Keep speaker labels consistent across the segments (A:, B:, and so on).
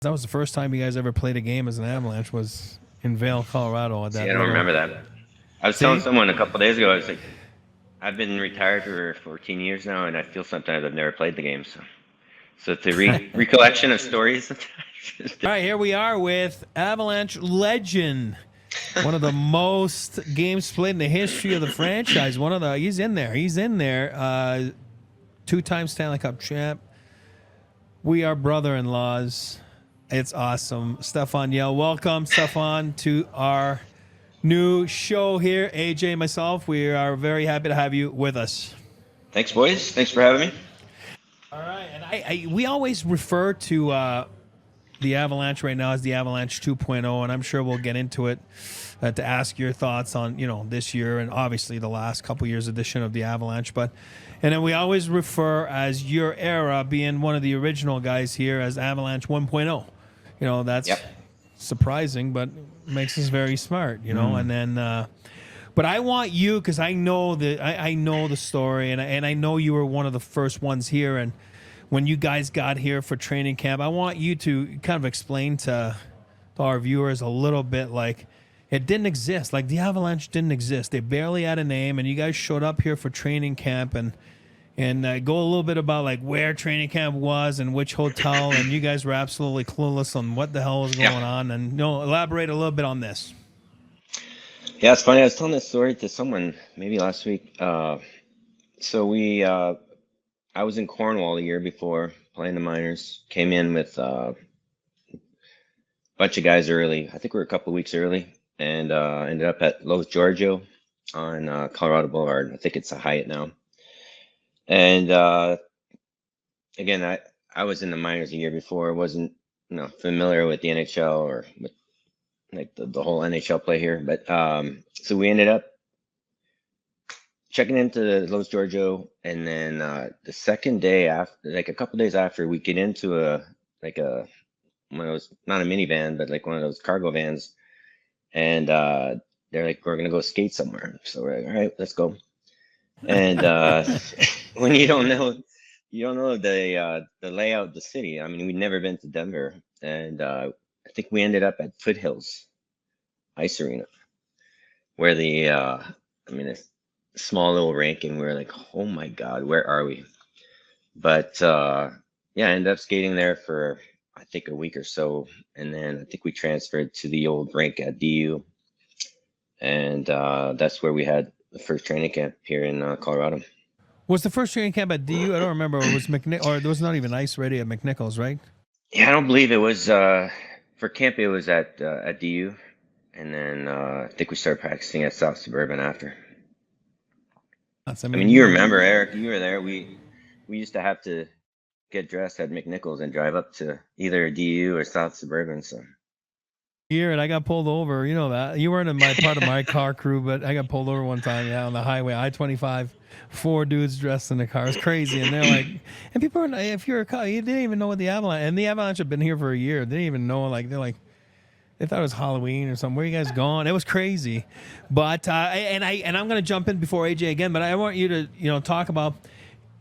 A: That was the first time you guys ever played a game as an Avalanche was in Vail, Colorado. At
B: See,
A: that
B: I don't
A: little.
B: remember that. I was telling someone a couple days ago, I was like, I've been retired for 14 years now, and I feel sometimes I've never played the game. So it's a recollection of stories.
A: All right, here we are with Avalanche legend. One of the most games played in the history of the franchise. He's in there. Two-time Stanley Cup champ. We are brother-in-laws. It's awesome. Stephane Yelle. Welcome, Stephane, to our new show here. AJ, myself, we are very happy to have you with us.
B: Thanks, boys. Thanks for having me.
A: All right, and we always refer to the Avalanche right now as the Avalanche 2.0, and I'm sure we'll get into it to ask your thoughts on this year and obviously the last couple years edition of the Avalanche. And then we always refer as your era being one of the original guys here as Avalanche 1.0. That's surprising, but makes us very smart. And then. But I want you, because I know I know the story, and I know you were one of the first ones here. And when you guys got here for training camp, I want you to kind of explain to our viewers a little bit, like, it didn't exist. Like, the Avalanche didn't exist. They barely had a name, and you guys showed up here for training camp, and go a little bit about like where training camp was and which hotel, and you guys were absolutely clueless on what the hell was going on, and elaborate a little bit on this.
B: Yeah, it's funny. I was telling this story to someone maybe last week. I was in Cornwall the year before playing the minors. Came in with a bunch of guys early. I think we were a couple of weeks early, and ended up at Los Giorgio on Colorado Boulevard. I think it's a Hyatt now. And again, I was in the minors a year before. Wasn't familiar with the NHL or with like the whole NHL play here. But so we ended up checking into Los Giorgio, and then the second day after, like a couple days after, we get into one of those, not a minivan, but like one of those cargo vans, and they're like, we're gonna go skate somewhere. So we're like, all right, let's go. And when you don't know the layout of the city. I mean, we'd never been to Denver, and I think we ended up at Foothills Ice Arena, where a small little rink, and we were like, oh my God, where are we? But I ended up skating there for I think a week or so, and then I think we transferred to the old rink at DU, and that's where we had the first training camp here in Colorado.
A: Was the first training camp at DU? I don't remember. It was or there was not even ice ready at McNichols, right?
B: Yeah, I don't believe it was for camp. It was at DU, and then I think we started practicing at South Suburban after. I mean, you remember, Eric? You were there. We used to have to get dressed at McNichols and drive up to either DU or South Suburban. So.
A: Here, and I got pulled over. You know that. You weren't in my part of my car crew, but I got pulled over one time, on the highway, I-25. 4 dudes dressed in the car. It's crazy. And they're like, and people are, if you're a car, you didn't even know what the Avalanche, and the Avalanche had been here for a year. They didn't even know, they're like, they thought it was Halloween or something. Where you guys gone? It was crazy. But, and I'm going to jump in before AJ again, but I want you to, talk about,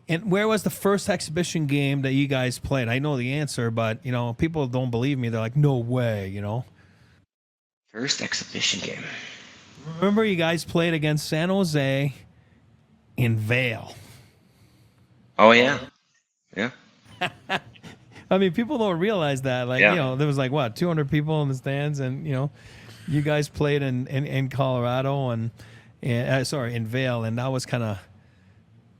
A: and where was the first exhibition game that you guys played? I know the answer, but, people don't believe me. They're like, no way,
B: First exhibition game.
A: Remember, you guys played against San Jose in Vail.
B: Oh yeah.
A: I mean, people don't realize that. There was 200 people in the stands, and you guys played in Colorado and in Vail, and that was kind of,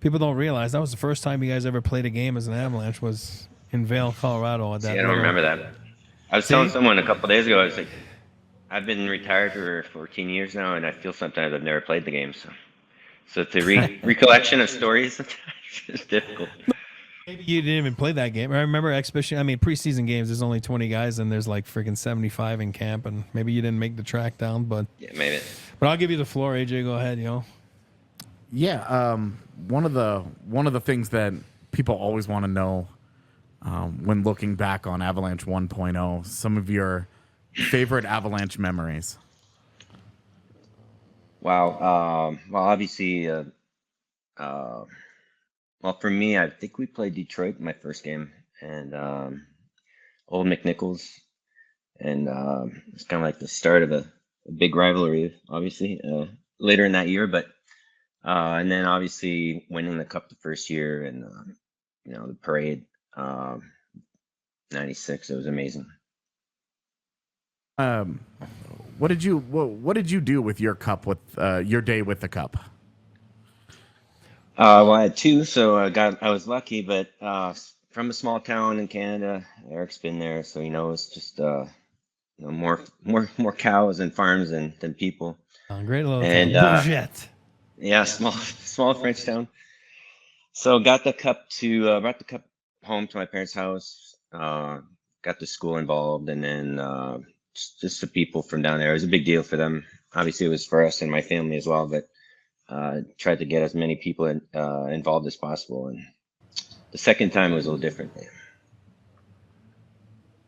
A: people don't realize that was the first time you guys ever played a game as an Avalanche was in Vail, Colorado. At that.
B: See, I don't remember that. I was telling someone a couple days ago. I was like, I've been retired for 14 years now, and I feel sometimes I've never played the game. So it's a recollection of stories. It's difficult.
A: Maybe you didn't even play that game. I remember preseason games, there's only 20 guys, and there's like freaking 75 in camp, and maybe you didn't make the track down, but
B: yeah, maybe.
A: But I'll give you the floor, AJ. Go ahead.
C: Yeah. One of the things that people always want to know when looking back on Avalanche 1.0, some of your favorite Avalanche memories.
B: Wow. Well, obviously, well, for me, I think we played Detroit in my first game, and old McNichols, and it's kind of like the start of a big rivalry, obviously, later in that year. But and then obviously winning the cup the first year, and the parade, '96. It was amazing.
C: What did you do with your cup, with your day with the cup?
B: Well, I had two, so I was lucky, but from a small town in Canada. Eric's been there, so he knows. Just more cows and farms than people.
A: Oh, great little
B: And
A: Bourgette.
B: yeah, small French town. So brought the cup home to my parents' house. Got the school involved, and then just the people from down there. It was a big deal for them. Obviously, it was for us and my family as well, but tried to get as many people involved as possible. And the second time was a little different.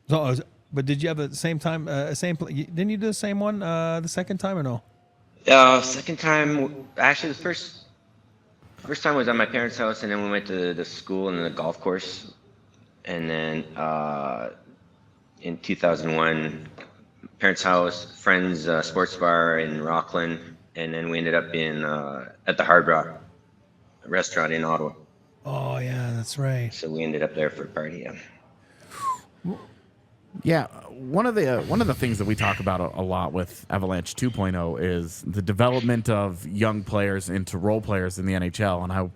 A: So, but did you have the same time? Didn't you do the same one the second time or no?
B: Second time, actually, the first time was at my parents' house, and then we went to the school and the golf course, and then in 2001, parents' house, friends' sports bar in Rockland, and then we ended up at the Hard Rock restaurant in Ottawa.
A: Oh yeah, that's right.
B: So we ended up there for a party. Yeah.
C: Yeah, one of the things that we talk about a lot with Avalanche 2.0 is the development of young players into role players in the NHL. And I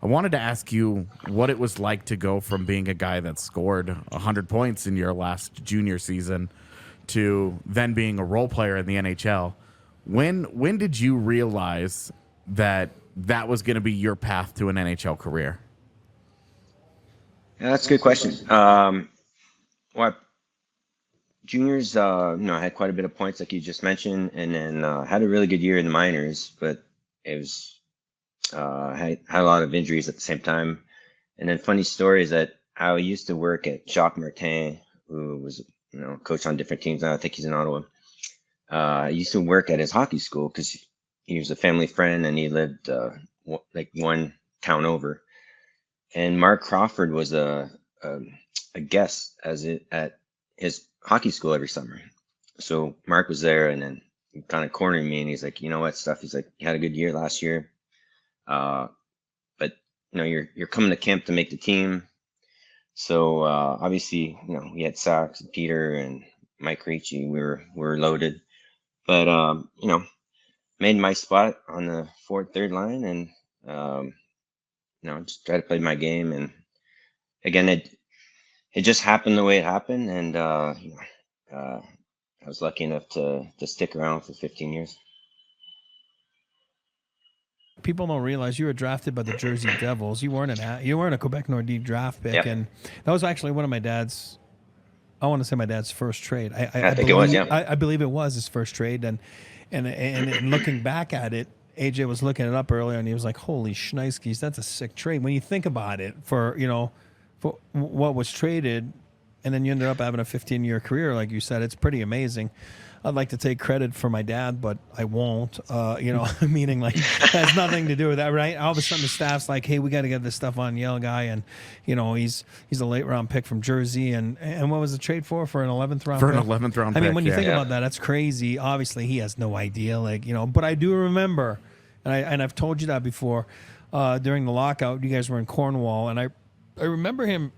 C: wanted to ask you what it was like to go from being a guy that scored 100 points in your last junior season to then being a role player in the NHL. When did you realize that was going to be your path to an NHL career?
B: Yeah, that's a good question. Well, juniors, I had quite a bit of points, like you just mentioned, and then had a really good year in the minors, but it was had a lot of injuries at the same time. And then funny story is that I used to work at Jacques Martin, who was coach on different teams now. I think he's in Ottawa. I used to work at his hockey school because he was a family friend and he lived like one town over. And Mark Crawford was a guest at his hockey school every summer. So Mark was there, and then he kind of cornered me, and he's like, "You know what, Stuff?" He's like, "You had a good year last year, but you're coming to camp to make the team." So obviously, we had Sachs and Peter and Mike Ricci. We were loaded, but made my spot on the third line, and just try to play my game. And again, it just happened the way it happened, and I was lucky enough to stick around for 15 years.
A: People don't realize you were drafted by the Jersey Devils. You weren't a Quebec Nordique draft pick, and that was actually one of my dad's. I want to say my dad's first trade. I think it was. Yeah, I believe it was his first trade, and looking back at it, AJ was looking it up earlier, and he was like, "Holy shnikes, that's a sick trade." When you think about it, for what was traded, and then you ended up having a 15-year career, like you said, it's pretty amazing. I'd like to take credit for my dad, but I won't. Meaning like it has nothing to do with that, right? All of a sudden the staff's like, "Hey, we got to get this Stephane Yelle guy," and he's a late round pick from Jersey, and what was the trade for an 11th round?
C: For an 11th round pick.
A: I mean, when you think about that, that's crazy. Obviously, he has no idea, but I do remember, and I've told you that before. During the lockout, you guys were in Cornwall, and I remember him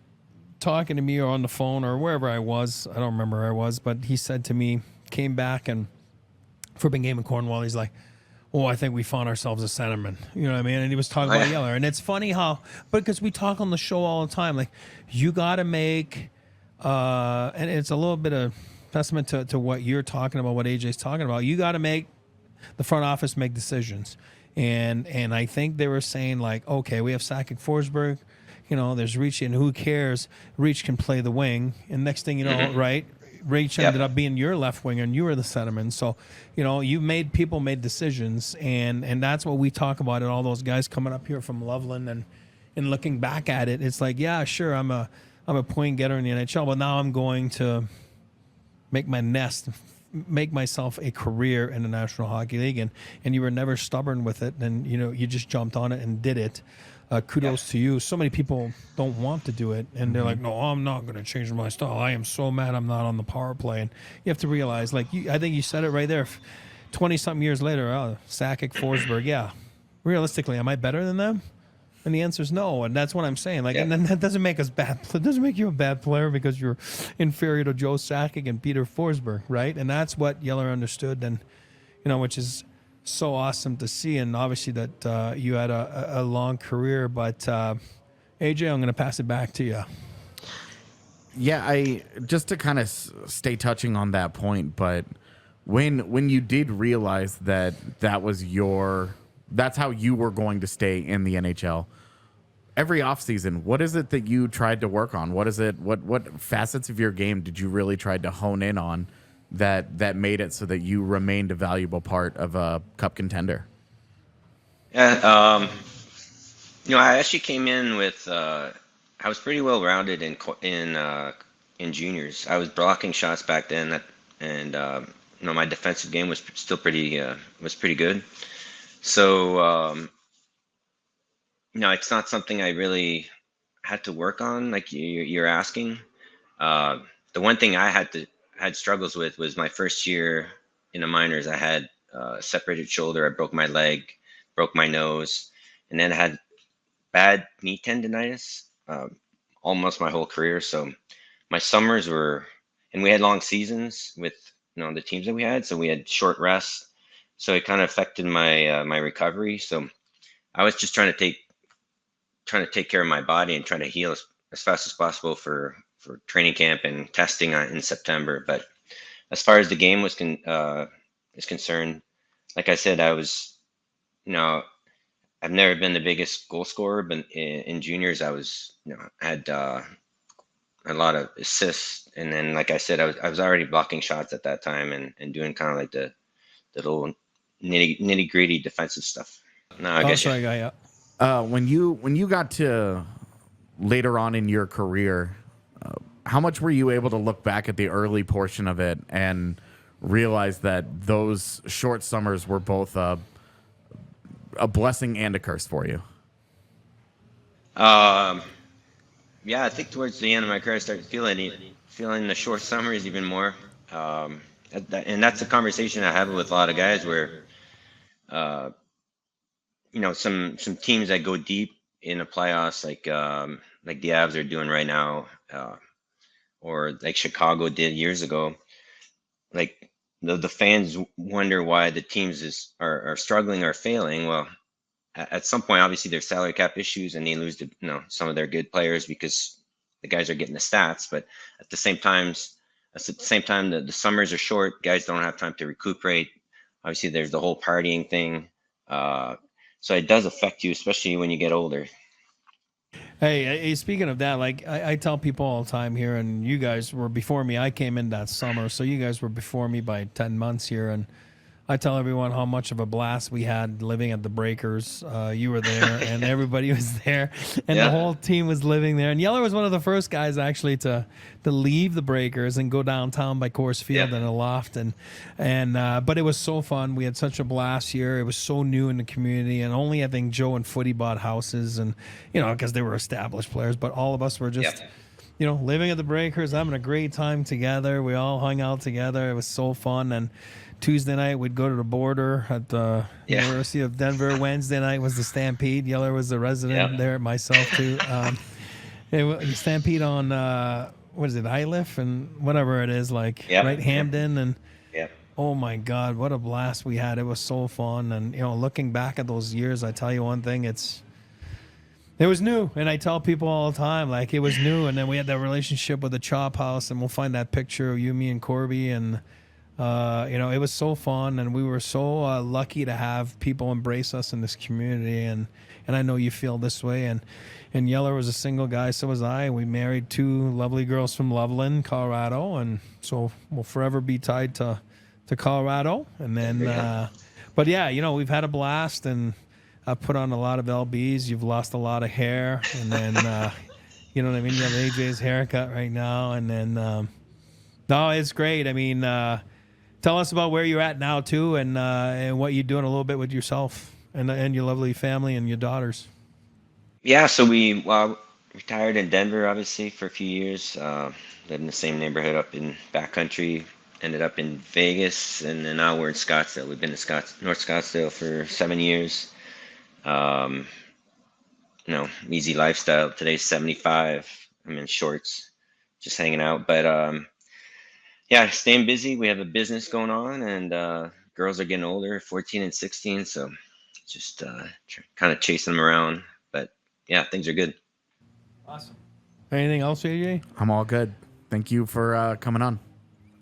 A: talking to me or on the phone or wherever I was. I don't remember where I was, but he said to me, came back, and for a big game in Cornwall, he's like, "Oh, I think we found ourselves a centerman." You know what I mean? And he was talking about Yeller. And it's funny because we talk on the show all the time, like, you got to make, and it's a little bit of testament to what you're talking about, what AJ's talking about. You got to make the front office make decisions. And I think they were saying, like, okay, we have Sakic Forsberg, there's Ricci, and who cares? Ricci can play the wing. And next thing you know, right? Rich ended up being your left winger, and you were the centerman. So, people made decisions, and that's what we talk about. And all those guys coming up here from Loveland and looking back at it, it's like, yeah, sure, I'm a point getter in the NHL, but now I'm going to make myself a career in the National Hockey League, and you were never stubborn with it, and you just jumped on it and did it. kudos to you. So many people don't want to do it, and they're like, "No, I'm not going to change my style. I am so mad I'm not on the power play." And you have to realize, like, I think you said it right there. 20-something years later, Sakic, Forsberg, yeah. Realistically, am I better than them? And the answer is no, and that's what I'm saying. Like, and then that doesn't make us bad. It doesn't make you a bad player because you're inferior to Joe Sakic and Peter Forsberg, right? And that's what Yeller understood, and which is so awesome to see. And obviously that you had a long career, but AJ, I'm going to pass it back to you.
C: Yeah, I just to kind of stay touching on that point, but when you did realize that was that's how you were going to stay in the NHL. Every offseason, what is it that you tried to work on? What facets of your game did you really try to hone in on that made it so that you remained a valuable part of a cup contender?
B: Yeah, I actually came in with I was pretty well rounded in juniors. I was blocking shots back then, and my defensive game was still pretty good. So, it's not something I really had to work on, like you're asking. The one thing I had struggles with was my first year in the minors. I had separated shoulder. I broke my leg, broke my nose, and then I had bad knee tendonitis almost my whole career. So my summers and we had long seasons with the teams that we had, so we had short rests. So it kind of affected my my recovery. So I was just trying to take care of my body and trying to heal as fast as possible for training camp and testing in September. But as far as the game is concerned, like I said, I was, I've never been the biggest goal scorer, but in juniors, I was, I had a lot of assists, and then, like I said, I was already blocking shots at that time and doing kind of like the little nitty gritty defensive stuff. No, I guess
A: sorry, yeah.
C: When you got to later on in your career, how much were you able to look back at the early portion of it and realize that those short summers were both a blessing and a curse for you?
B: Yeah, I think towards the end of my career, I started feeling the short summers even more. And that's a conversation I have with a lot of guys where, some teams that go deep in the playoffs, like the Avs are doing right now, or like Chicago did years ago. Like the fans wonder why the teams are struggling or failing. Well, at some point, obviously, there's salary cap issues, and they lose some of their good players because the guys are getting the stats. But at the same time, the summers are short. Guys don't have time to recuperate. Obviously, there's the whole partying thing. So it does affect you, especially when you get older.
A: Hey, speaking of that, like I tell people all the time here, and you guys were before me. I came in that summer, so you guys were before me by 10 months here, and I tell everyone how much of a blast we had living at the Breakers. You were there, and everybody was there, and the whole team was living there. And Yeller was one of the first guys actually to leave the Breakers and go downtown by Coors Field in a loft. But it was so fun. We had such a blast here. It was so new in the community, and only I think Joe and Footy bought houses, and because they were established players. But all of us were just. Living at the Breakers, having a great time together. We all hung out together. It was so fun. And Tuesday night, we'd go to the border at the University of Denver. Wednesday night was the Stampede. Yeller was the resident there, myself too. Stampede on, what is it, Iliff and whatever it is, right, Hamden. And oh my God, what a blast we had. It was so fun. And, looking back at those years, I tell you one thing, it was new, and I tell people all the time, like, it was new, and then we had that relationship with the Chop House, and we'll find that picture of you, me, and Corby, and, it was so fun, and we were so lucky to have people embrace us in this community, and I know you feel this way, and Yeller was a single guy, so was I. We married two lovely girls from Loveland, Colorado, and so we'll forever be tied to Colorado, and then, but yeah, we've had a blast, and I've put on a lot of LBs. You've lost a lot of hair. And then, you know what I mean? You have AJ's haircut right now. And then, no, it's great. I mean, tell us about where you're at now, too, and what you're doing a little bit with yourself and your lovely family and your daughters.
B: Yeah, so we retired in Denver, obviously, for a few years. Lived in the same neighborhood up in backcountry. Ended up in Vegas, and then now we're in Scottsdale. We've been to North Scottsdale for 7 years. Um, easy lifestyle. Today's 75. I'm in shorts, just hanging out. But yeah, staying busy. We have a business going on, and girls are getting older, 14 and 16. So just kind of chasing them around. But yeah, things are good.
A: Awesome. Anything else, AJ?
C: I'm all good. Thank you for coming on.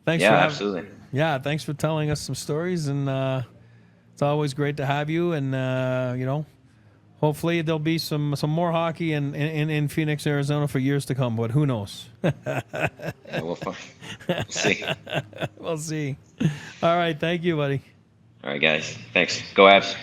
A: Thanks
B: Yeah,
A: for
B: absolutely.
A: Yeah, thanks for telling us some stories, and it's always great to have you. And hopefully there'll be some more hockey in Phoenix, Arizona for years to come. But who knows?
B: Yeah, we'll see.
A: We'll see. All right, thank you, buddy.
B: All right, guys. Thanks. Go Avs.